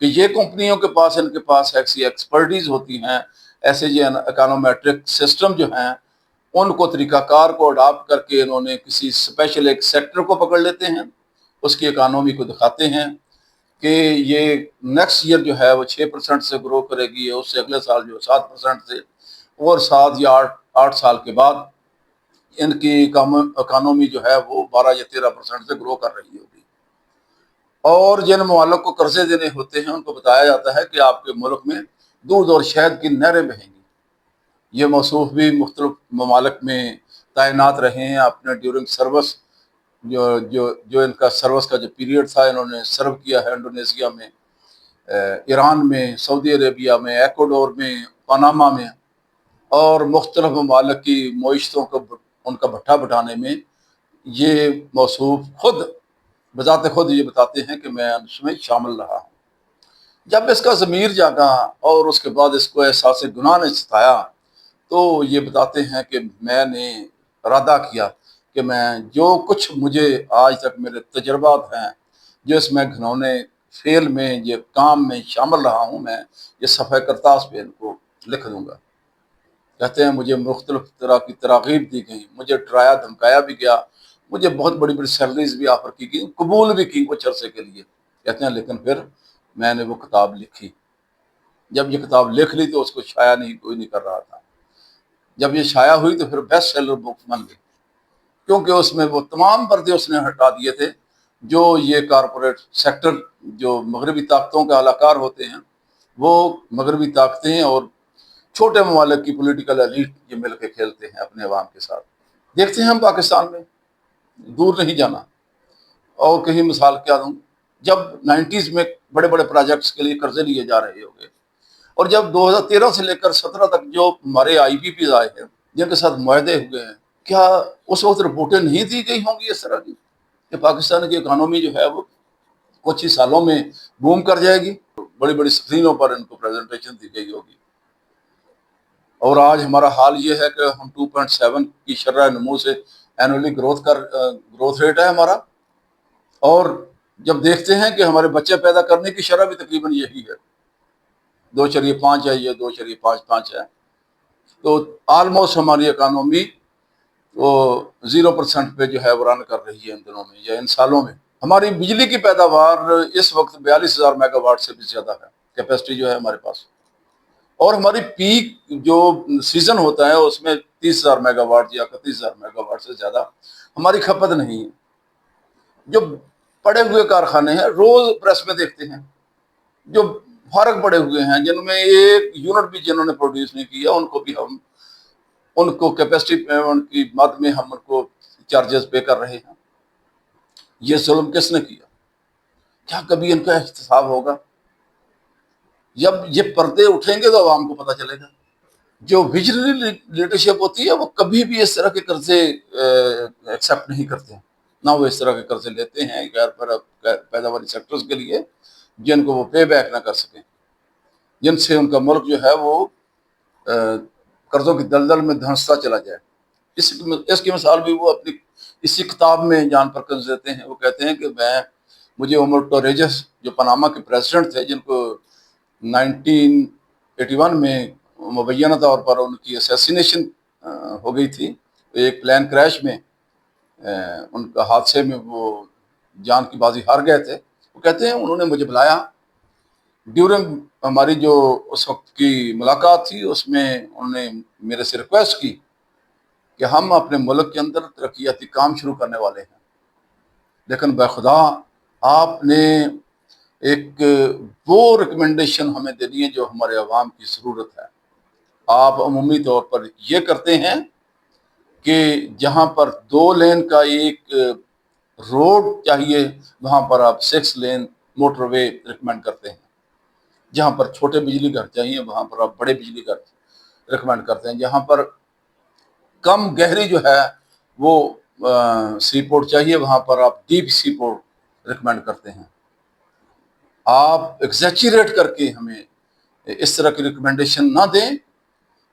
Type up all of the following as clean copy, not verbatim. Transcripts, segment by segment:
کہ یہ کمپنیوں کے پاس ان کے پاس ایسی ایکسپرٹیز ہوتی ہیں، ایسے یہ اکانومیٹرک سسٹم جو ہیں ان کو طریقہ کار کو اڈاپٹ کر کے انہوں نے کسی اسپیشل ایک سیکٹر کو پکڑ لیتے ہیں، اس کی اکانومی کو دکھاتے ہیں کہ یہ نیکسٹ ایئر جو ہے وہ 6% سے گرو کرے گی، اس سے اگلے سال جو 7% سے، اور 7 یا 8 سال کے بعد ان کی اکانومی جو ہے وہ 12 یا 13% سے گرو کر رہی ہوگی۔ اور جن ممالک کو قرضے دینے ہوتے ہیں ان کو بتایا جاتا ہے کہ آپ کے ملک میں دودھ اور شہد کی نہریں بہیں گی۔ یہ موصوف بھی مختلف ممالک میں تعینات رہے ہیں اپنے ڈیورنگ سروس، جو ان کا سروس کا جو پیریڈ تھا انہوں نے سرو کیا ہے انڈونیشیا میں، ایران میں، سعودی عربیہ میں، ایکوڈور میں، پاناما میں، اور مختلف ممالک کی معیشتوں کو ان کا بھٹا بٹھانے میں یہ موصوف خود بذات خود یہ بتاتے ہیں کہ میں اس میں شامل رہا ہوں۔ جب اس کا ضمیر جاگا اور اس کے بعد اس کو احساس گناہ نے ستایا تو یہ بتاتے ہیں کہ میں نے ارادہ کیا کہ میں جو کچھ مجھے آج تک میرے تجربات ہیں، جو اس میں گھنونے فعل میں یہ کام میں شامل رہا ہوں، میں یہ صفحہ کرتاس پہ ان کو لکھ دوں گا۔ کہتے ہیں مجھے مختلف طرح کی تراغیب دی گئی، مجھے ڈرایا دھمکایا بھی گیا، مجھے بہت بڑی بڑی سیلریز بھی آفر کی گئی، قبول بھی کی کچھ عرصے کے لیے۔ کہتے ہیں لیکن پھر میں نے وہ کتاب لکھی۔ جب یہ کتاب لکھ لی تو اس کو شائع کوئی نہیں کر رہا تھا۔ جب یہ شائع ہوئی تو پھر بیسٹ سیلر بک بن گئی، کیونکہ اس میں وہ تمام پردے اس نے ہٹا دیے تھے جو یہ کارپوریٹ سیکٹر، جو مغربی طاقتوں کے اہلکار ہوتے ہیں، وہ مغربی طاقتیں اور چھوٹے ممالک کی پولیٹیکل ایلیٹ یہ مل کے کھیلتے ہیں اپنے عوام کے ساتھ۔ دیکھتے ہیں ہم پاکستان میں، دور نہیں جانا، اور کہیں مثال کیا دوں، جب 90s میں بڑے بڑے پروجیکٹس کے لیے قرضے لیے جا رہے ہوں گے، اور جب 2013 سے لے کر 17 تک جو ہمارے آئی پی پیز آئے ہیں جن کے ساتھ معاہدے ہوئے ہیں، کیا اس وقت رپورٹیں نہیں دی گئی ہوں گی اس طرح کی کہ پاکستان کی اکانومی جو ہے وہ کچھ ہی سالوں میں بوم کر جائے گی؟ بڑی بڑی اسکرینوں پر ان کو پریزنٹیشن دی گئی ہوگی۔ اور آج ہمارا حال یہ ہے کہ ہم 2.7 کی شرح نمو سے اینولی گروتھ ریٹ ہے ہمارا، اور جب دیکھتے ہیں کہ ہمارے بچے پیدا کرنے کی شرح بھی تقریباً یہی ہے، 2.5 ہے، یہ 2.55 ہے، تو آلموسٹ ہماری اکانومی وہ 0% پہ جو ہے وہ رن کر رہی ہے ان دنوں میں یا ان سالوں میں۔ ہماری بجلی کی پیداوار اس وقت 42,000 میگا واٹ سے بھی زیادہ ہے کیپیسٹی جو ہے ہمارے پاس، اور ہماری پیک جو سیزن ہوتا ہے اس میں 30,000 میگا واٹ یا 31,000 میگا واٹ سے زیادہ ہماری کھپت نہیں ہے۔ جو پڑے ہوئے کارخانے ہیں روز پریس میں دیکھتے ہیں، جو فارغ پڑے ہوئے ہیں جن میں ایک یونٹ بھی جنہوں نے پروڈیوس نہیں کیا، ان کو بھی ہم ان کو کیپیسٹی پیمنٹ کی مد میں ہم ان کو چارجز پے کر رہے ہیں۔ یہ ظلم کس نے کیا؟ کیا کبھی ان کا احتساب ہوگا؟ جب یہ پردے اٹھیں گے تو عوام کو پتہ چلے گا۔ جو ویژنری لیڈرشپ ہوتی ہے وہ کبھی بھی اس طرح کے قرضے ایکسیپٹ نہیں کرتے ہیں، نہ وہ اس طرح کے قرضے لیتے ہیں غیر پیداواری سیکٹرز کے لیے جن کو وہ پے بیک نہ کر سکیں، جن سے ان کا ملک جو ہے وہ قرضوں کی دلدل میں دھنستا چلا جائے۔ اس کی مثال بھی وہ اپنی اسی کتاب میں جان پرکز دیتے ہیں۔ وہ کہتے ہیں کہ مجھے عمر ٹوریجس جو پاناما کے پریزیڈنٹ تھے، جن کو 1981 میں مبینہ طور پر ان کی اسیسینیشن ہو گئی تھی، ایک پلین کریش میں ان کا حادثے میں وہ جان کی بازی ہار گئے تھے۔ وہ کہتے ہیں انہوں نے مجھے بلایا ڈیورنگ ہماری جو اس وقت کی ملاقات تھی، اس میں انہوں نے میرے سے ریکویسٹ کی کہ ہم اپنے ملک کے اندر ترقیاتی کام شروع کرنے والے ہیں، لیکن بخدا آپ نے ایک وہ ریکمنڈیشن ہمیں دینی ہے جو ہمارے عوام کی ضرورت ہے۔ آپ عمومی طور پر یہ کرتے ہیں کہ جہاں پر 2 لین کا ایک روڈ چاہیے وہاں پر آپ 6 لین موٹر وے ریکمینڈ کرتے ہیں، جہاں پر چھوٹے بجلی گھر چاہیے وہاں پر آپ بڑے بجلی گھر ریکمینڈ کرتے ہیں، جہاں پر کم گہری جو ہے وہ سی پورٹ چاہیے وہاں پر آپ ڈیپ سی پورٹ ریکمینڈ کرتے ہیں۔ آپ ایگزیچریٹ کر کے ہمیں اس طرح کی ریکمنڈیشن نہ دیں۔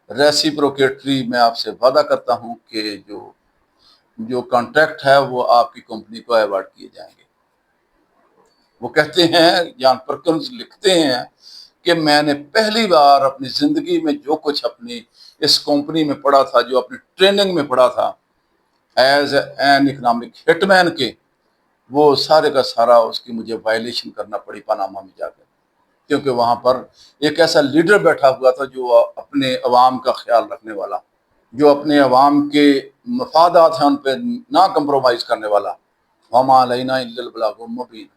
ریسیپروکیٹری میں آپ سے وعدہ کرتا ہوں کہ جو کانٹریکٹ ہے وہ آپ کی کمپنی کو ایوارڈ کیے جائیں گے۔ وہ کہتے ہیں، جان پرکنز لکھتے ہیں کہ میں نے پہلی بار اپنی زندگی میں جو کچھ اپنی اس کمپنی میں پڑھا تھا، جو اپنی ٹریننگ میں پڑھا تھا ایز این اکنامک ہٹ مین کے، وہ سارے کا سارا اس کی مجھے وائلیشن کرنا پڑی پاناما میں جا کر، کیونکہ وہاں پر ایک ایسا لیڈر بیٹھا ہوا تھا جو اپنے عوام کا خیال رکھنے والا، جو اپنے عوام کے مفادات ہیں ان پہ نہ کمپرومائز کرنے والا۔ وما علینا الا البلاغ المبین۔